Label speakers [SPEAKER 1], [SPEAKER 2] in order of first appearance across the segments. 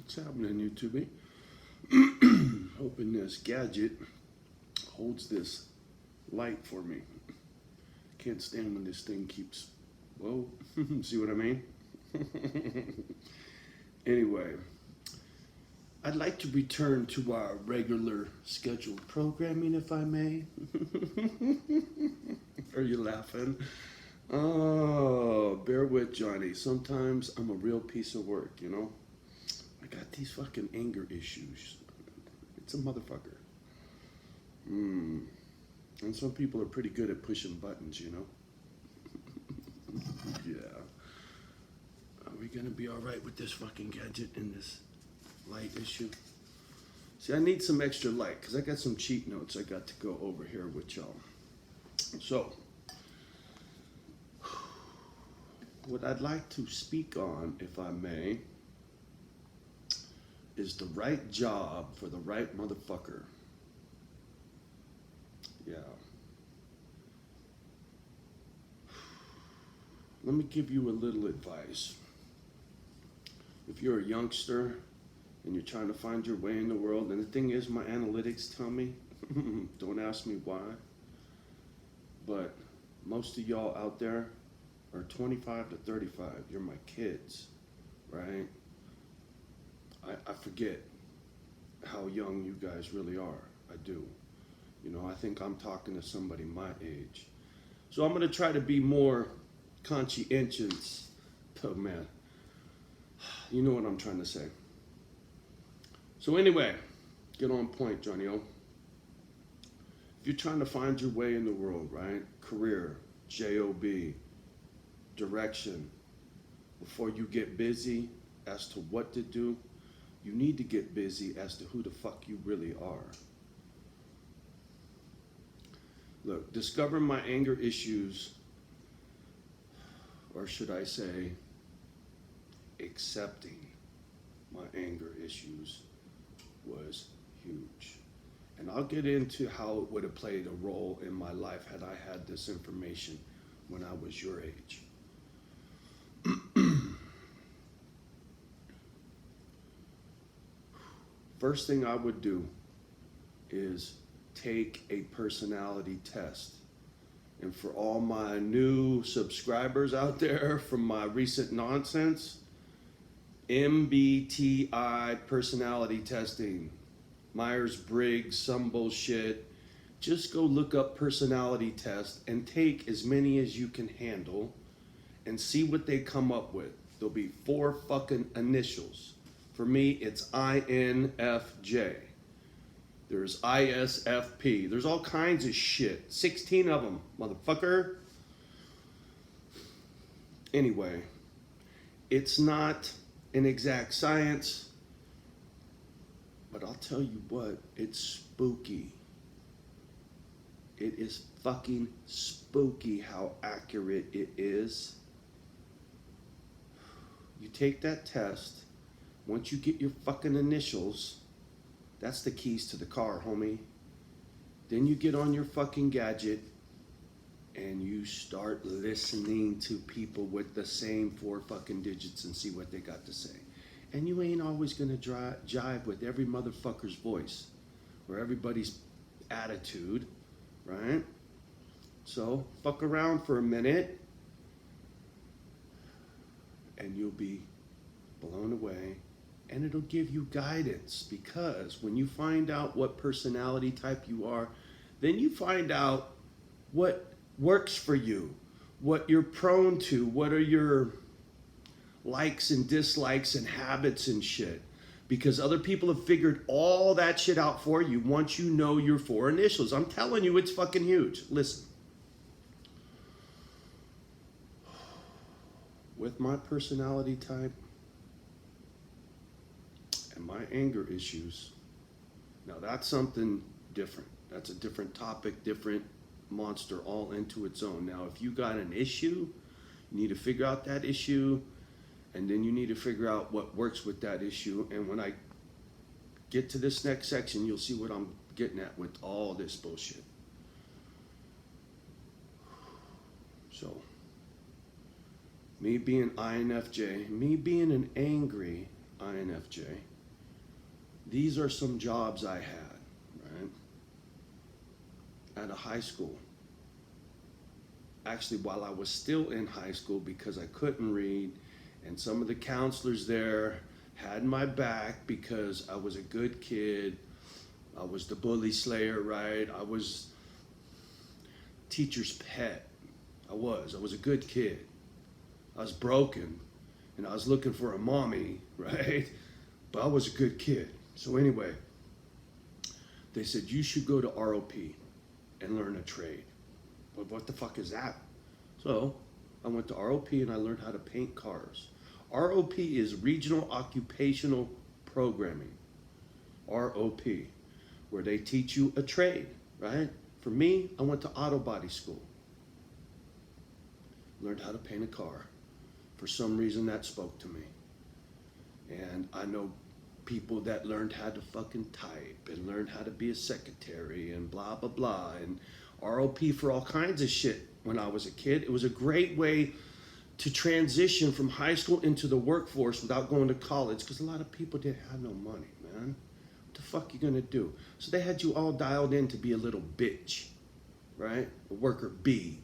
[SPEAKER 1] What's happening, YouTube? Hoping this gadget holds this light for me. Can't stand when this thing keeps, whoa, see what I mean? Anyway, I'd like to return to our regular scheduled programming, if I may. Are you laughing? Oh, bear with Johnny. Sometimes I'm a real piece of work, you know? I got these fucking anger issues. It's a motherfucker. And some people are pretty good at pushing buttons, you know? Yeah. Are we gonna be alright with this fucking gadget and this light issue? See, I need some extra light because I got some cheat notes I got to go over here with y'all. So, what I'd like to speak on, if I may, is the right job for the right motherfucker. Yeah. Let me give you a little advice. If you're a youngster and you're trying to find your way in the world, and the thing is, my analytics tell me, don't ask me why, but most of y'all out there are 25 to 35. You're my kids, right? I forget how young you guys really are. I do. You know, I think I'm talking to somebody my age. So I'm going to try to be more conscientious. Oh, man. You know what I'm trying to say. So anyway, get on point, Johnny O. If you're trying to find your way in the world, right? Career, J-O-B, direction. Before you get busy as to what to do, you need to get busy as to who the fuck you really are. Look, discovering my anger issues, or should I say, accepting my anger issues was huge. And I'll get into how it would have played a role in my life had I had this information when I was your age. First thing I would do is take a personality test. And for all my new subscribers out there from my recent nonsense, MBTI personality testing, Myers-Briggs, some bullshit. Just go look up personality test and take as many as you can handle and see what they come up with. There'll be 4 fucking initials. For me, it's INFJ. There's ISFP. There's all kinds of shit. 16 of them, motherfucker. Anyway, it's not an exact science, but I'll tell you what, it's spooky. It is fucking spooky how accurate it is. You take that test. Once you get your fucking initials, that's the keys to the car, homie. Then you get on your fucking gadget and you start listening to people with the same 4 fucking digits and see what they got to say. And you ain't always gonna jive with every motherfucker's voice or everybody's attitude, right? So fuck around for a minute and you'll be blown away. And it'll give you guidance, because when you find out what personality type you are, then you find out what works for you, what you're prone to, what are your likes and dislikes and habits and shit. Because other people have figured all that shit out for you once you know your 4 initials. I'm telling you, it's fucking huge. Listen. With my personality type, and my anger issues, now that's something different. That's a different topic, different monster all into its own. Now, if you got an issue, you need to figure out that issue, and then you need to figure out what works with that issue. And when I get to this next section, you'll see what I'm getting at with all this bullshit. So, me being INFJ, me being an angry INFJ, These are some jobs I had, right? At a high school. Actually, while I was still in high school, because I couldn't read, and some of the counselors there had my back because I was a good kid. I was the bully slayer, right? I was teacher's pet. I was a good kid. I was broken and I was looking for a mommy, right? But I was a good kid. So anyway, they said, you should go to ROP and learn a trade. Well, what the fuck is that? So I went to ROP and I learned how to paint cars. ROP is Regional Occupational Programming, ROP, where they teach you a trade, right? For me, I went to auto body school. Learned how to paint a car. For some reason, that spoke to me. And I know people that learned how to fucking type and learned how to be a secretary and blah, blah, blah. And ROP for all kinds of shit when I was a kid. It was a great way to transition from high school into the workforce without going to college, because a lot of people didn't have no money, man. What the fuck you gonna do? So they had you all dialed in to be a little bitch, right? A worker bee.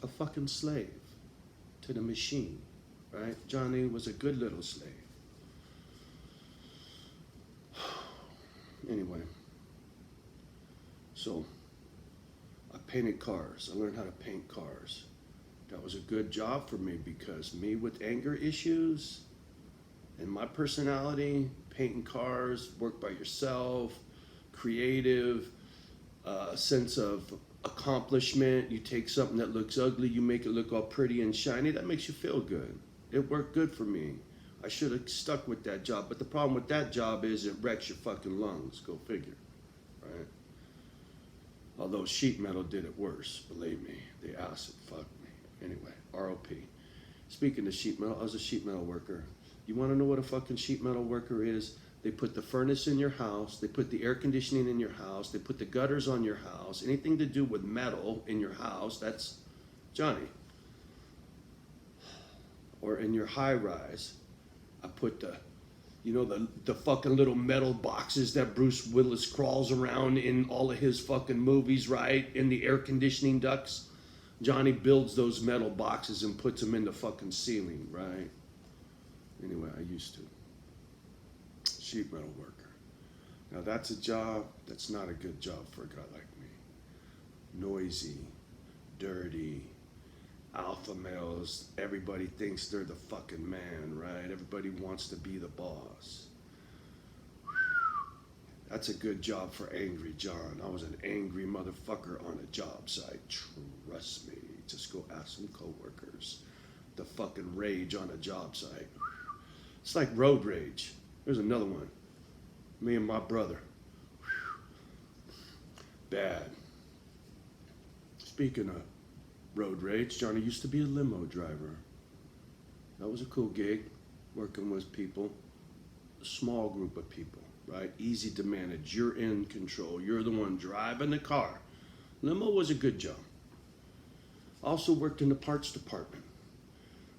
[SPEAKER 1] A fucking slave to the machine, right? Johnny was a good little slave. Anyway, so I painted cars. I learned how to paint cars. That was a good job for me because me with anger issues and my personality, painting cars, work by yourself, creative, sense of accomplishment. You take something that looks ugly, you make it look all pretty and shiny. That makes you feel good. It worked good for me. I should have stuck with that job. But the problem with that job is it wrecks your fucking lungs. Go figure, right? Although sheet metal did it worse, believe me. The acid fucked me. Anyway, ROP. Speaking of sheet metal, I was a sheet metal worker. You want to know what a fucking sheet metal worker is? They put the furnace in your house. They put the air conditioning in your house. They put the gutters on your house. Anything to do with metal in your house, that's Johnny. Or in your high rise, I put the fucking little metal boxes that Bruce Willis crawls around in all of his fucking movies, right? In the air conditioning ducts. Johnny builds those metal boxes and puts them in the fucking ceiling, right? Anyway, I used to. Sheet metal worker. Now that's a job that's not a good job for a guy like me. Noisy, dirty, alpha males. Everybody thinks they're the fucking man, right? Everybody wants to be the boss. That's a good job for Angry John. I was an angry motherfucker on a job site. Trust me. Just go ask some coworkers. The fucking rage on a job site. It's like road rage. There's another one. Me and my brother. Bad. Speaking of road rage, Johnny used to be a limo driver. That was a cool gig, working with people. A small group of people, right? Easy to manage. You're in control. You're the one driving the car. Limo was a good job. Also worked in the parts department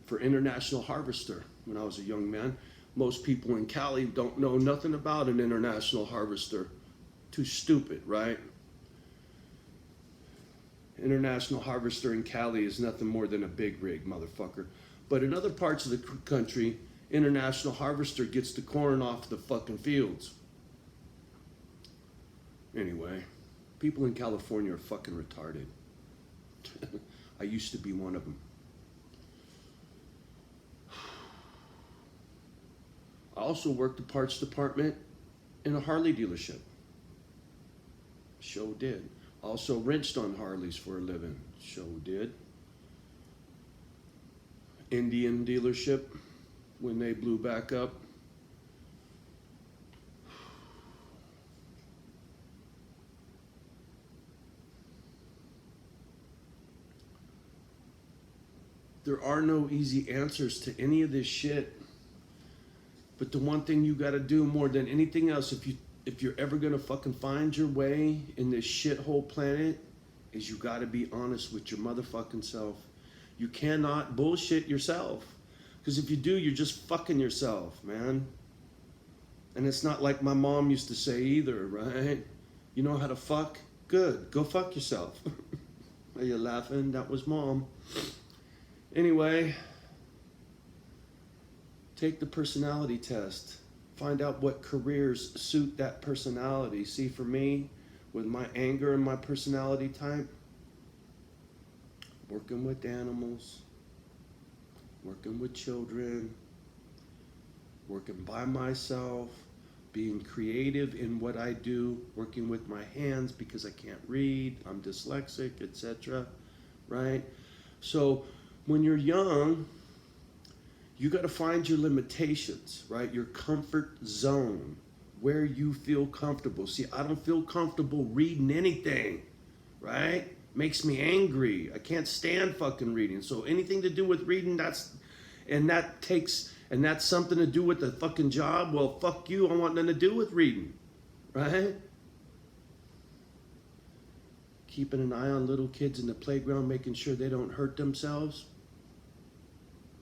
[SPEAKER 1] for International Harvester when I was a young man. Most people in Cali don't know nothing about an International Harvester. Too stupid, right? International Harvester in Cali is nothing more than a big rig, motherfucker. But in other parts of the country, International Harvester gets the corn off the fucking fields. Anyway, people in California are fucking retarded. I used to be one of them. I also worked the parts department in a Harley dealership. Show did. Also wrenched on Harleys for a living. Show did. Indian dealership when they blew back up. There are no easy answers to any of this shit. But the one thing you gotta do more than anything else, if you're ever gonna fucking find your way in this shithole planet, is you gotta be honest with your motherfucking self. You cannot bullshit yourself. Because if you do, you're just fucking yourself, man. And it's not like my mom used to say either, right? You know how to fuck? Good. Go fuck yourself. Are you laughing? That was mom. Anyway, take the personality test. Find out what careers suit that personality. See, for me, with my anger and my personality type, working with animals, working with children, working by myself, being creative in what I do, working with my hands because I can't read, I'm dyslexic, etc. Right? So when you're young, you got to find your limitations, right? Your comfort zone, where you feel comfortable. See, I don't feel comfortable reading anything, right? Makes me angry. I can't stand fucking reading. So anything to do with reading, that's something to do with the fucking job. Well, fuck you. I want nothing to do with reading, right? Keeping an eye on little kids in the playground, making sure they don't hurt themselves.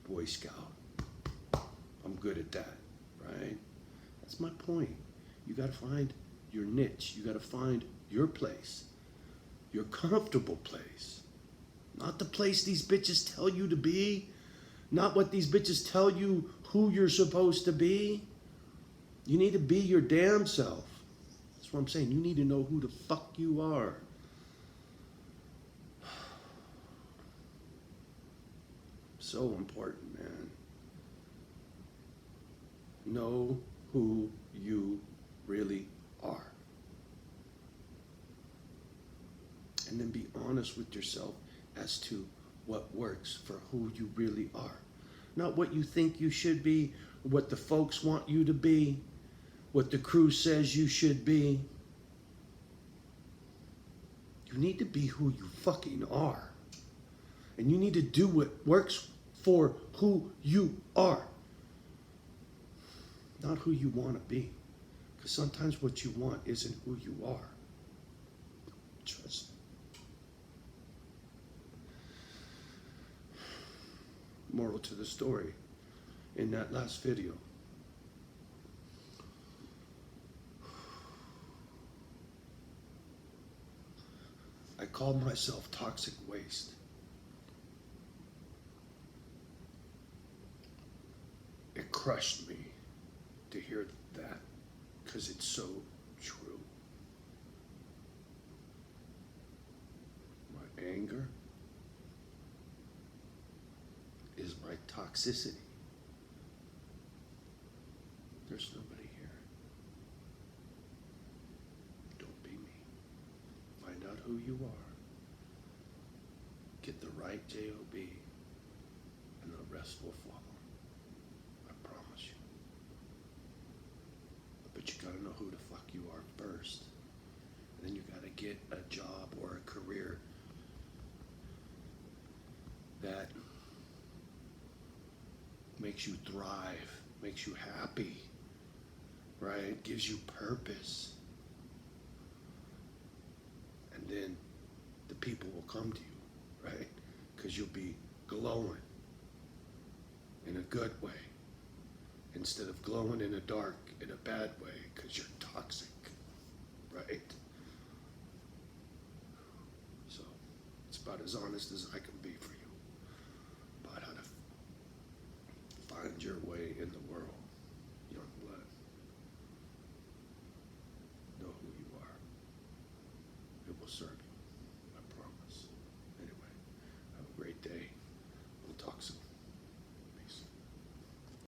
[SPEAKER 1] Boy Scout. I'm good at that, right? That's my point. You got to find your niche. You got to find your place, your comfortable place. Not the place these bitches tell you to be. Not what these bitches tell you who you're supposed to be. You need to be your damn self. That's what I'm saying. You need to know who the fuck you are. So important, man. Know who you really are. And then be honest with yourself as to what works for who you really are. Not what you think you should be, what the folks want you to be, what the crew says you should be. You need to be who you fucking are. And you need to do what works for who you are. Not who you want to be. Because sometimes what you want isn't who you are. Trust me. Moral to the story in that last video. I called myself toxic waste. It crushed me to hear that because it's so true. My anger is my toxicity. There's nobody here. Don't be me. Find out who you are. Get the right job, and the rest will follow. I promise you. But you gotta know who the fuck you are first. And then you gotta get a job or a career that makes you thrive, makes you happy, right? Gives you purpose. And then the people will come to you, right? Because you'll be glowing in a good way instead of glowing in the dark in a bad way because you're toxic, right? So it's about as honest as I can be for you about how to find your way in the world, young blood. Know who you are. It will serve you.